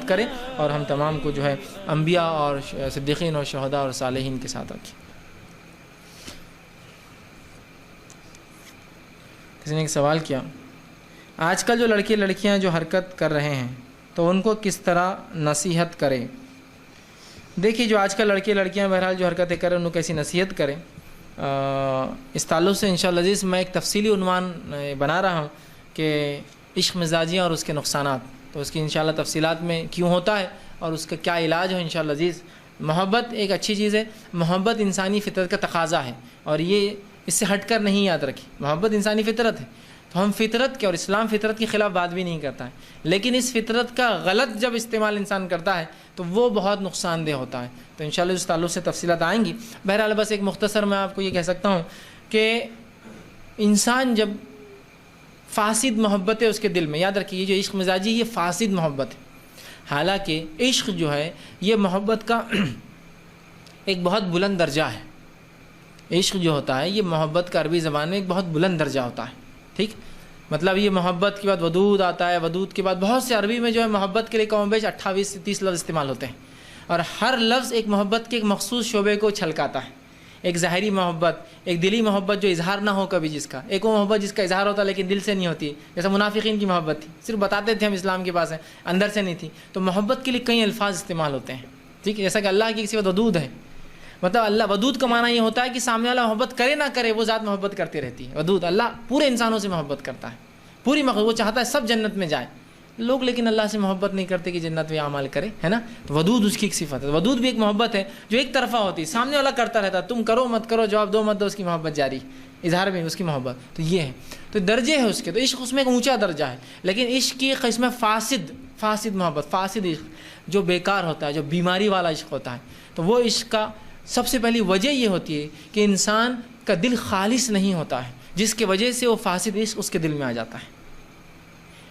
محبت کرے اور ہم تمام کو جو ہے انبیاء اور صدیقین اور شہداء اور صالحین کے ساتھ رکھے۔ کسی نے ایک سوال کیا، آج کل جو لڑکے لڑکیاں جو حرکت کر رہے ہیں تو ان کو کس طرح نصیحت کریں؟ دیکھیے، جو آج کل لڑکے لڑکیاں بہرحال جو حرکتیں کریں ان کو کیسی نصیحت کریں، اس تعلق سے انشاءاللہ عزیز میں ایک تفصیلی عنوان بنا رہا ہوں کہ عشق مزاجیاں اور اس کے نقصانات، تو اس کی انشاءاللہ تفصیلات میں کیوں ہوتا ہے اور اس کا کیا علاج ہے انشاءاللہ عزیز۔ محبت ایک اچھی چیز ہے، محبت انسانی فطرت کا تقاضا ہے، اور یہ اس سے ہٹ کر نہیں یاد رکھی، محبت انسانی فطرت ہے، تو ہم فطرت کے اور اسلام فطرت کے خلاف بات بھی نہیں کرتا ہے، لیکن اس فطرت کا غلط جب استعمال انسان کرتا ہے تو وہ بہت نقصان دہ ہوتا ہے، تو انشاءاللہ اس تعلق سے تفصیلات آئیں گی۔ بہرحال بس ایک مختصر میں آپ کو یہ کہہ سکتا ہوں کہ انسان جب فاسد محبت ہے اس کے دل میں، یاد رکھیے یہ جو عشق مزاجی یہ فاسد محبت ہے، حالانکہ عشق جو ہے یہ محبت کا ایک بہت بلند درجہ ہے۔ عشق جو ہوتا ہے یہ محبت کا عربی زبان میں ایک بہت بلند درجہ ہوتا ہے، ٹھیک، مطلب یہ محبت کے بعد ودود آتا ہے، ودود کے بعد بہت سے عربی میں جو ہے محبت کے لیے کم و بیش 28 سے 30 لفظ استعمال ہوتے ہیں، اور ہر لفظ ایک محبت کے ایک مخصوص شعبے کو چھلکاتا ہے۔ ایک ظاہری محبت، ایک دلی محبت جو اظہار نہ ہو کبھی جس کا، ایک وہ محبت جس کا اظہار ہوتا لیکن دل سے نہیں ہوتی، جیسا منافقین کی محبت تھی، صرف بتاتے تھے ہم اسلام کے پاس ہیں، اندر سے نہیں تھی، تو محبت کے لیے کئی الفاظ استعمال ہوتے ہیں، ٹھیک ہے، جیسا کہ اللہ کی کسی وقت ودود ہے، مطلب اللہ ودود کا معنی یہ ہوتا ہے کہ سامنے والا محبت کرے نہ کرے وہ ذات محبت کرتی رہتی ہے۔ ودود اللہ پورے انسانوں سے محبت کرتا ہے، پوری مخلوق، وہ چاہتا ہے سب جنت میں جائے، لوگ لیکن اللہ سے محبت نہیں کرتے کہ جنت میں اعمال کرے، ہے نا، تو ودود اس کی ایک صفت ہے۔ ودود بھی ایک محبت ہے جو ایک طرفہ ہوتی ہے، سامنے والا کرتا رہتا ہے، تم کرو مت کرو، جواب دو مت دو، اس کی محبت جاری، اظہار میں اس کی محبت، تو یہ ہے، تو درجے ہیں اس کے، تو عشق اس میں ایک اونچا درجہ ہے، لیکن عشق کی قسم فاسد محبت، فاسد عشق جو بیکار ہوتا ہے، جو بیماری والا عشق ہوتا ہے، تو وہ عشق کا سب سے پہلی وجہ یہ ہوتی ہے کہ انسان کا دل خالص نہیں ہوتا ہے، جس کی وجہ سے وہ فاسد عشق اس کے دل میں آ جاتا ہے۔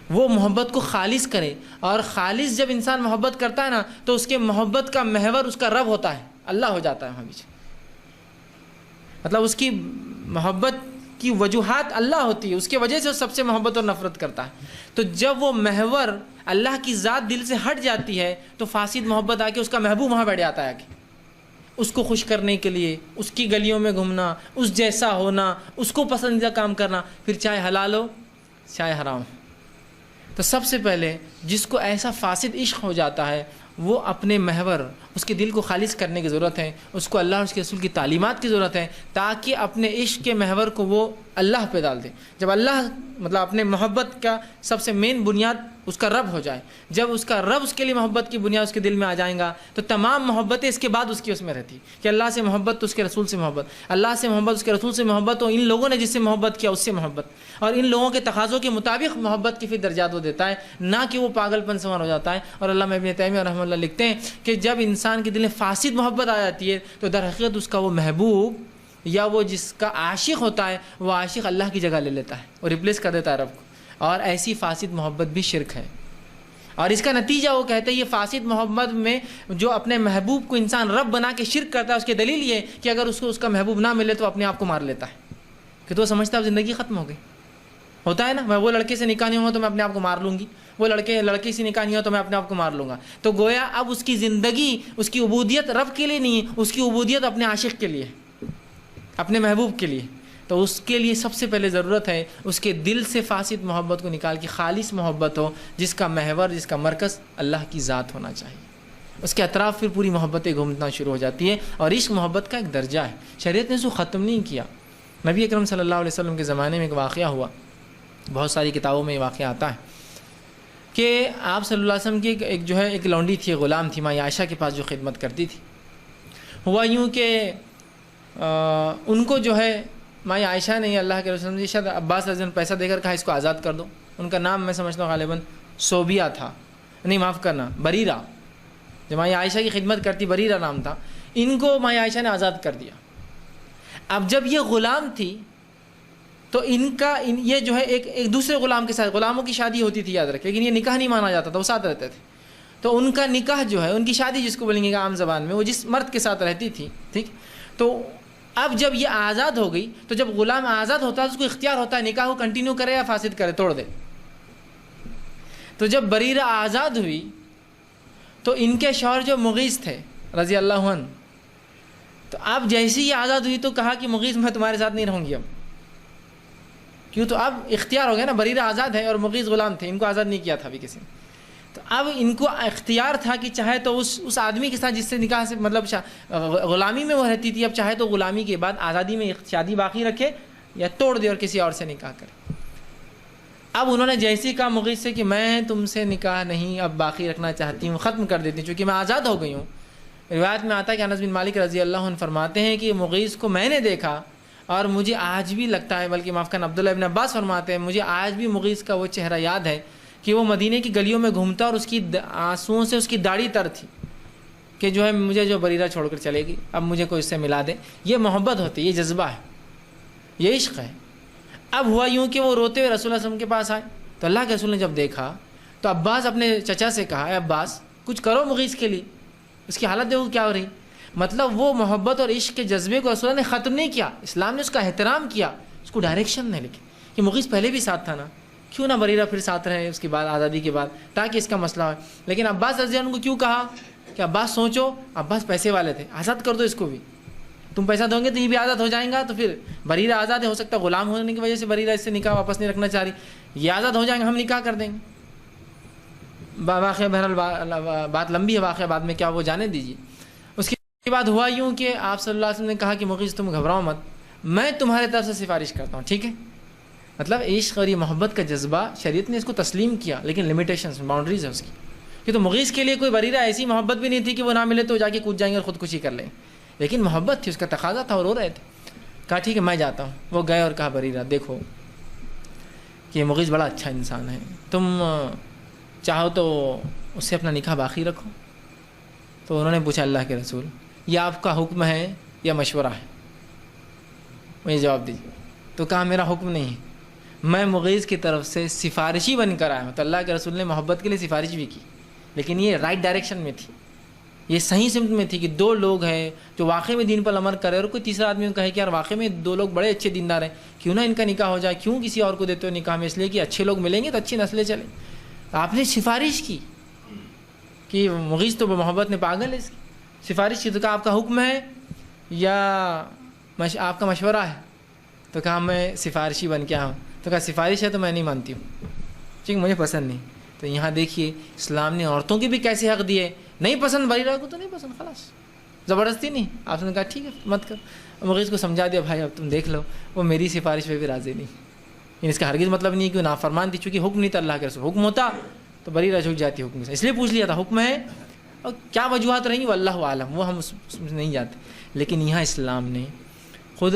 وہ محبت کو خالص کرے، اور خالص جب انسان محبت کرتا ہے نا تو اس کے محبت کا محور اس کا رب ہوتا ہے، اللہ ہو جاتا ہے وہاں بیچ، مطلب اس کی محبت کی وجوہات اللہ ہوتی ہے، اس کی وجہ سے وہ سب سے محبت اور نفرت کرتا ہے، تو جب وہ محور اللہ کی ذات دل سے ہٹ جاتی ہے تو فاسد محبت آ کے اس کا محبوب وہاں بیٹھ جاتا ہے، اس کو خوش کرنے کے لیے اس کی گلیوں میں گھومنا، اس جیسا ہونا، اس کو پسندیدہ کام کرنا، پھر چاہے حلال ہو چاہے حرام ہو۔ تو سب سے پہلے جس کو ایسا فاسد عشق ہو جاتا ہے وہ اپنے محور، اس کے دل کو خالص کرنے کی ضرورت ہے، اس کو اللہ اور اس کے رسول کی تعلیمات کی ضرورت ہے، تاکہ اپنے عشق کے محور کو وہ اللہ پہ ڈال دے۔ جب اللہ مطلب اپنے محبت کا سب سے مین بنیاد اس کا رب ہو جائے، جب اس کا رب اس کے لیے محبت کی بنیاد اس کے دل میں آ جائیں گا تو تمام محبتیں اس کے بعد اس کی اس میں رہتی کہ اللہ سے محبت تو اس کے رسول سے محبت، اللہ سے محبت اس کے رسول سے محبت، اور ان لوگوں نے جس سے محبت کیا اس سے محبت، اور ان لوگوں کے تقاضوں کے مطابق محبت کی پھر درجات وہ دیتا ہے، نہ کہ وہ پاگل پن سوار ہو جاتا ہے۔ اور علامہ ابن تیمیہ رحمہ اللہ لکھتے ہیں کہ جب انسان کے دل میں فاسد محبت آ جاتی ہے تو در حقیقت اس کا وہ محبوب یا وہ جس کا عاشق ہوتا ہے وہ عاشق اللہ کی جگہ لے لیتا ہے اور ریپلیس کر دیتا ہے رب کو، اور ایسی فاسد محبت بھی شرک ہے، اور اس کا نتیجہ وہ کہتے ہیں یہ فاسد محبت میں جو اپنے محبوب کو انسان رب بنا کے شرک کرتا ہے، اس کی دلیل یہ کہ اگر اس کو اس کا محبوب نہ ملے تو اپنے آپ کو مار لیتا ہے، کہ تو سمجھتا ہے زندگی ختم ہو گئی، ہوتا ہے نا، میں وہ لڑکے سے نکاح نہیں ہوا تو میں اپنے آپ کو مار لوں گی، وہ لڑکی سے نکاح نہیں ہوا تو میں اپنے آپ کو مار لوں گا، تو گویا اب اس کی زندگی، اس کی عبودیت رب کے لیے نہیں ہے، اس کی عبودیت اپنے عاشق کے لیے، اپنے محبوب کے لیے، تو اس کے لیے سب سے پہلے ضرورت ہے اس کے دل سے فاسد محبت کو نکال کے خالص محبت ہو جس کا محور، جس کا مرکز اللہ کی ذات ہونا چاہیے، اس کے اطراف پھر پوری محبتیں گھومنا شروع ہو جاتی ہے، اور عشق محبت کا ایک درجہ ہے، شریعت نے اس کو ختم نہیں کیا۔ نبی اکرم صلی اللہ علیہ وسلم کے زمانے میں ایک واقعہ ہوا، بہت ساری کتابوں میں یہ واقعہ آتا ہے کہ آپ صلی اللہ علیہ وسلم کی ایک جو ہے ایک لونڈی تھی، غلام تھی، ماں عائشہ کے پاس جو خدمت کرتی تھی، ہوا یوں کہ ان کو جو ہے ماں عائشہ نے اللہ کے رسول نے شاید عباس رضی اللہ عنہ پیسہ دے کر کہا اس کو آزاد کر دو، ان کا نام میں سمجھتا ہوں غالباً صوبیہ تھا، نہیں معاف کرنا بریرہ، جو ماں عائشہ کی خدمت کرتی بریرہ نام تھا، ان کو ماں عائشہ نے آزاد کر دیا۔ اب جب یہ غلام تھی تو ان کا یہ جو ہے ایک دوسرے غلام کے ساتھ، غلاموں کی شادی ہوتی تھی یاد رکھیں، لیکن یہ نکاح نہیں مانا جاتا تھا، وہ ساتھ رہتے تھے، تو ان کا نکاح جو ہے، ان کی شادی جس کو بولیں گے عام زبان میں، وہ جس مرد کے ساتھ رہتی تھی، ٹھیک، تو اب جب یہ آزاد ہو گئی تو جب غلام آزاد ہوتا ہے تو اس کو اختیار ہوتا ہے نکاح کو کنٹینیو کرے یا فاسد کرے، توڑ دے۔ تو جب بریرہ آزاد ہوئی تو ان کے شوہر جو مغیث تھے رضی اللہ عنہ، تو اب جیسی ہی آزاد ہوئی تو کہا کہ مغیث میں تمہارے ساتھ نہیں رہوں گی اب، کیوں؟ تو اب اختیار ہو گیا نا، بریرہ آزاد ہے اور مغیث غلام تھے، ان کو آزاد نہیں کیا تھا ابھی کسی نے، تو اب ان کو اختیار تھا کہ چاہے تو اس آدمی کے ساتھ جس سے نکاح سے مطلب غلامی میں وہ رہتی تھی، اب چاہے تو غلامی کے بعد آزادی میں شادی باقی رکھے یا توڑ دے اور کسی اور سے نکاح کرے۔ اب انہوں نے جیسے ہی کہا مغیث سے کہ میں تم سے نکاح نہیں اب باقی رکھنا چاہتی ہوں، ختم کر دیتی ہوں چونکہ میں آزاد ہو گئی ہوں۔ روایت میں آتا ہے کہ انس بن مالک رضی اللہ عنہ فرماتے ہیں کہ مغیث کو میں نے دیکھا اور مجھے آج بھی لگتا ہے، بلکہ معاف کرنا عبداللہ ابن عباس فرماتے ہیں مجھے آج بھی مغیث کا وہ چہرہ یاد ہے کہ وہ مدینے کی گلیوں میں گھومتا اور اس کی آنسوؤں سے اس کی داڑھی تر تھی کہ جو ہے مجھے جو بریرہ چھوڑ کر چلے گی، اب مجھے کوئی اس سے ملا دے۔ یہ محبت ہوتی ہے، یہ جذبہ ہے، یہ عشق ہے۔ اب ہوا یوں کہ وہ روتے ہوئے رسول اللہ صلی اللہ علیہ وسلم کے پاس آئے، تو اللہ کے رسول نے جب دیکھا تو عباس اپنے چچا سے کہا، اے عباس کچھ کرو مغیث کے لیے، اس کی حالت دیکھو کیا ہو رہی۔ مطلب وہ محبت اور عشق کے جذبے کو رسول اللہ نے ختم نہیں کیا، اسلام نے اس کا احترام کیا، اس کو ڈائریکشن نہیں لکھی کہ مغیث پہلے بھی ساتھ تھا نا، کیوں نہ بریرہ پھر ساتھ رہے اس کے بعد آزادی کے بعد تاکہ اس کا مسئلہ ہو۔ لیکن عباس رضی اللہ عنہ کو کیوں کہا کہ عباس سوچو، عباس پیسے والے تھے، آزاد کر دو اس کو بھی، تم پیسہ دو گے تو یہ بھی آزاد ہو جائیں گا، تو پھر بریرہ آزاد ہے، ہو سکتا ہے غلام ہونے کی وجہ سے بریرہ اس سے نکاح واپس نہیں رکھنا چاہ رہی، یہ آزاد ہو جائیں گے، ہم نکاح کر دیں گے۔ واقعہ بہرحال بات لمبی ہے، واقعہ بعد میں کیا وہ جانے دیجیے۔ اس کے بعد ہوا یوں کہ آپ صلی اللہ علیہ وسلم نے کہا کہ مغیث تم گھبراؤ مت، میں تمہارے طرف سے سفارش کرتا ہوں، ٹھیک ہے؟ مطلب عشق اور یہ محبت کا جذبہ شریعت نے اس کو تسلیم کیا، لیکن لمیٹیشنز باؤنڈریز ہے اس کی، کہ تو مغیث کے لیے کوئی بریرہ ایسی محبت بھی نہیں تھی کہ وہ نہ ملے تو جا کے کود جائیں گے اور خودکشی کر لیں، لیکن محبت تھی، اس کا تقاضا تھا اور رو رہے تھے۔ کہا ٹھیک ہے میں جاتا ہوں، وہ گئے اور کہا بریرہ دیکھو کہ یہ مغیث بڑا اچھا انسان ہے، تم چاہو تو اس سے اپنا نکاح باقی رکھو۔ تو انہوں نے پوچھا اللہ کے رسول یہ آپ کا حکم ہے یا مشورہ ہے؟ مجھے جواب دیجیے۔ تو کہا میرا حکم نہیں ہے، میں مغیث کی طرف سے سفارشی بن کر آیا ہوں۔ تو اللہ کے رسول نے محبت کے لیے سفارش بھی کی، لیکن یہ رائٹ ڈائریکشن میں تھی، یہ صحیح سمت میں تھی کہ دو لوگ ہیں جو واقعی میں دین پر عمل کرے، اور کوئی تیسرا آدمی کہے کہ یار واقعی میں دو لوگ بڑے اچھے دیندار ہیں، کیوں نہ ان کا نکاح ہو جائے، کیوں کسی اور کو دیتے ہو نکاح میں؟ اس لیے کہ اچھے لوگ ملیں گے تو اچھی نسلیں چلیں۔ آپ نے سفارش کی کہ مغیث تو محبت میں پاگل ہے، اس کی سفارش کی۔ تو کہا آپ کا حکم ہے یا آپ کا مشورہ ہے؟ تو کہا میں سفارشی بن کے آیا ہوں۔ تو کہا سفارش ہے تو میں نہیں مانتی ہوں، ٹھیک مجھے پسند نہیں۔ تو یہاں دیکھیے اسلام نے عورتوں کے بھی کیسے حق دیے، نہیں پسند بریرہ کو تو نہیں پسند، خلاص زبردستی نہیں۔ آپ نے کہا ٹھیک ہے مت کر، مغیث کو سمجھا دیا بھائی اب تم دیکھ لو، وہ میری سفارش پہ بھی راضی نہیں۔ اس کا ہرگز مطلب نہیں کہ وہ نافرمان تھی، چونکہ حکم نہیں تھا اللہ کے رسول، حکم ہوتا تو بریرہ جھک جاتی حکم سے، اس لیے پوچھ لیا تھا حکم ہے، اور کیا وجوہات رہیں گی وہ اللہ عالم، وہ ہم اس میں نہیں جاتے۔ لیکن یہاں اسلام نے خود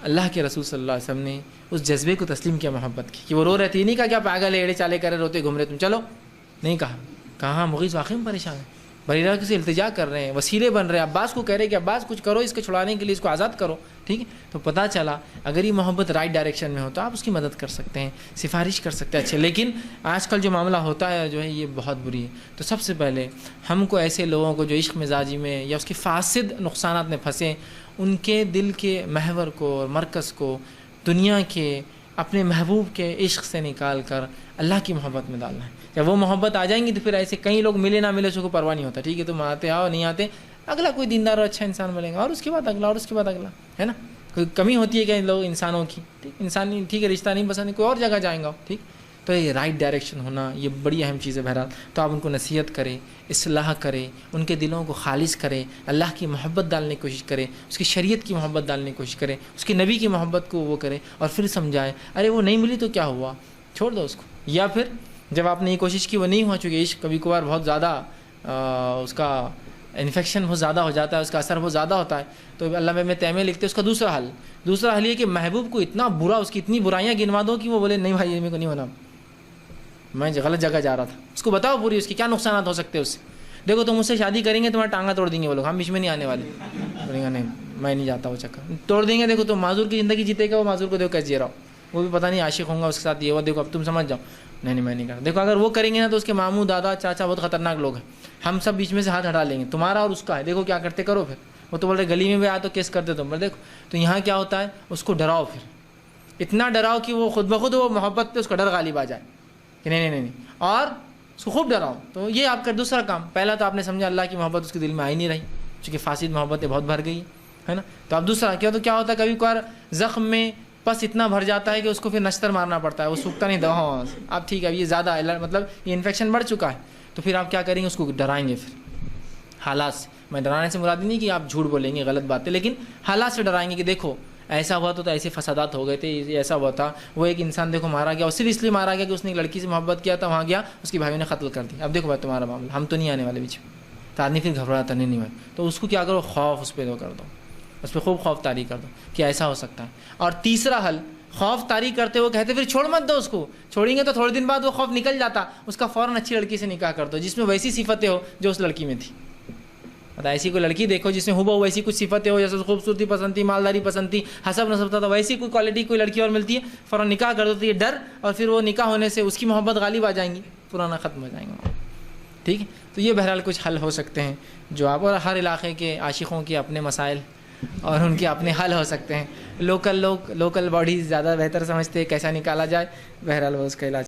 اللہ کے رسول صلی اللہ علیہ وسلم نے اس جذبے کو تسلیم کیا محبت کی، کہ وہ رو رہے تھے، یہ نہیں کہا کیا پاگل ہے ایڑے چالے کرے روتے گھوم رہے تم چلو، نہیں کہا، کہاں مغیث واقعی میں پریشان ہے، بریرہ سے التجا کر رہے ہیں، وسیلے بن رہے ہیں، عباس کو کہہ رہے ہیں کہ عباس کچھ کرو اس کے چھڑانے کے لیے، اس کو آزاد کرو، ٹھیک ہے؟ تو پتہ چلا اگر یہ محبت رائٹ ڈائریکشن میں ہو تو آپ اس کی مدد کر سکتے ہیں، سفارش کر سکتے ہیں اچھے۔ لیکن آج کل جو معاملہ ہوتا ہے جو ہے یہ بہت بری ہے۔ تو سب سے پہلے ہم کو ایسے لوگوں کو جو عشق مزاجی میں یا اس کے فاسد نقصانات میں پھنسے، ان کے دل کے محور کو اور مرکز کو دنیا کے اپنے محبوب کے عشق سے نکال کر اللہ کی محبت میں ڈالنا ہے۔ جب وہ محبت آ جائیں گی تو پھر ایسے کئی لوگ ملے نہ ملے اس کو پرواہ نہیں ہوتا، ٹھیک ہے تم آتے آؤ نہیں آتے، اگلا کوئی دیندار اور اچھا انسان ملے گا، اور اس کے بعد اگلا، اور اس کے بعد اگلا، ہے نا؟ کوئی کمی ہوتی ہے کہ لوگ انسانوں کی، ٹھیک انسانی ٹھیک ہے رشتہ نہیں پسند، کوئی اور جگہ جائیں گا، ٹھیک۔ تو یہ رائٹ ڈائریکشن ہونا یہ بڑی اہم چیز ہے۔ بہرحال تو آپ ان کو نصیحت کریں، اصلاح کریں، ان کے دلوں کو خالص کریں، اللہ کی محبت ڈالنے کی کوشش کریں، اس کی شریعت کی محبت ڈالنے کی کوشش کریں، اس کے نبی کی محبت کو وہ کریں، اور پھر سمجھائیں ارے وہ نہیں ملی تو کیا ہوا، چھوڑ دو اس کو۔ یا پھر جب آپ نے یہ کوشش کی وہ نہیں ہوا، چونکہ عشق کبھی کبھار بہت زیادہ اس کا انفیکشن بہت زیادہ ہو جاتا ہے، اس کا اثر بہت زیادہ ہوتا ہے، تو اللہ میں تیمے لکھتے ہیں اس کا دوسرا حل یہ کہ محبوب کو اتنا برا، اس کی اتنی برائیاں گنوا دو کہ وہ بولے نہیں بھائی یہ میرے کو نہیں ہونا، میں غلط جگہ جا رہا تھا، اس کو بتاؤ پوری اس کے کیا نقصانات ہو سکتے ہیں اس سے، دیکھو تم مجھ سے شادی کریں گے تمہارا ٹانگا توڑ دیں گے وہ لوگ، ہم بیچ میں نہیں آنے والے، بولیں گے نہیں میں نہیں جاتا وہ چکر، توڑ دیں گے، دیکھو تم معذور کی زندگی جیتے گا، وہ معذور کو دیکھو کیسے جی رہا ہو، وہ بھی پتہ نہیں عاشق ہوں گا اس کے ساتھ، یہ وہ دیکھو اب تم سمجھ جاؤ، نہیں میں نہیں کرتا، دیکھو اگر وہ کریں گے نا تو اس کے ماموں دادا چاچا بہت خطرناک لوگ ہیں، ہم سب بیچ میں سے ہاتھ ہٹا لیں گے تمہارا اور اس کا ہے، دیکھو کیا کرتے کرو، پھر وہ تو بول رہے گلی میں بھی آیا تو کیس کرتے تم پر، دیکھو تو یہاں کیا ہوتا ہے اس کو ڈراؤ، پھر اتنا ڈراؤ کہ وہ خود بخود وہ محبت پہ اس کا ڈر غالب آ جائے کہ نہیں، اور اس کو خوب ڈراؤ. تو یہ آپ کا دوسرا کام. پہلا تو آپ نے سمجھا اللہ کی محبت اس کے دل میں آئی نہیں رہی, چونکہ فاسد محبتیں بہت بھر گئی ہے نا. تو اب دوسرا کیا ہوتا ہے, کبھی کبھار زخم میں پس اتنا بھر جاتا ہے کہ اس کو پھر نشتر مارنا پڑتا ہے, وہ سوکھتا نہیں. دوا اب ٹھیک ہے, یہ زیادہ مطلب یہ انفیکشن بڑھ چکا ہے, تو پھر آپ کیا کریں گے, اس کو ڈرائیں گے پھر حالات سے. میں ڈرانے سے مراد نہیں کہ آپ جھوٹ بولیں گے, غلط بات ہے, لیکن حالات سے ڈرائیں گے کہ دیکھو ایسا ہوا تو ایسے فسادات ہو گئے تھے, ایسا ہوا تھا, وہ ایک انسان دیکھو مارا گیا, اور صرف اس لیے مارا گیا کہ اس نے ایک لڑکی سے محبت کیا تھا, وہاں گیا اس کی بھائیوں نے قتل کر دیا. اب دیکھو بھائی تمہارا معاملہ, ہم تو نہیں آنے والے بیچ میں. تو آدمی پھر گھبراتا نہیں بھائی, تو اس کو کیا کرو, خوف اس پہ دو کر دو, اس پہ خوب خوف طاری کر دو کہ ایسا ہو سکتا ہے. اور تیسرا حل, خوف طاری کرتے وہ کہتے پھر چھوڑ مت دو اس کو, چھوڑیں گے تو تھوڑے دن بعد وہ خوف نکل جاتا, اس کا فوراً اچھی لڑکی سے نکاح کر دو جس میں ویسی صفتیں ہو جو اس لڑکی میں تھی. مطلب ایسی کوئی لڑکی دیکھو جس میں ہو ویسی کچھ صفتیں ہو, جیسے خوبصورتی پسند تھی, مالداری پسند تھی, حسب نسب تھا, ویسی کوئی کوالٹی کوئی لڑکی اور ملتی ہے, فوراً نکاح کر دو. تو یہ ڈر اور پھر وہ نکاح ہونے سے اس کی محبت غالب آ جائیں گی, پرانا ختم ہو جائیں گے. ٹھیک ہے, تو یہ بہرحال کچھ حل ہو سکتے ہیں جو آپ, اور ہر علاقے کے عاشقوں کے اپنے مسائل اور ان کے اپنے حل ہو سکتے ہیں. لوکل باڈیز زیادہ بہتر سمجھتے ہیں کیسا نکالا جائے, بہرحال وہ اس کا علاج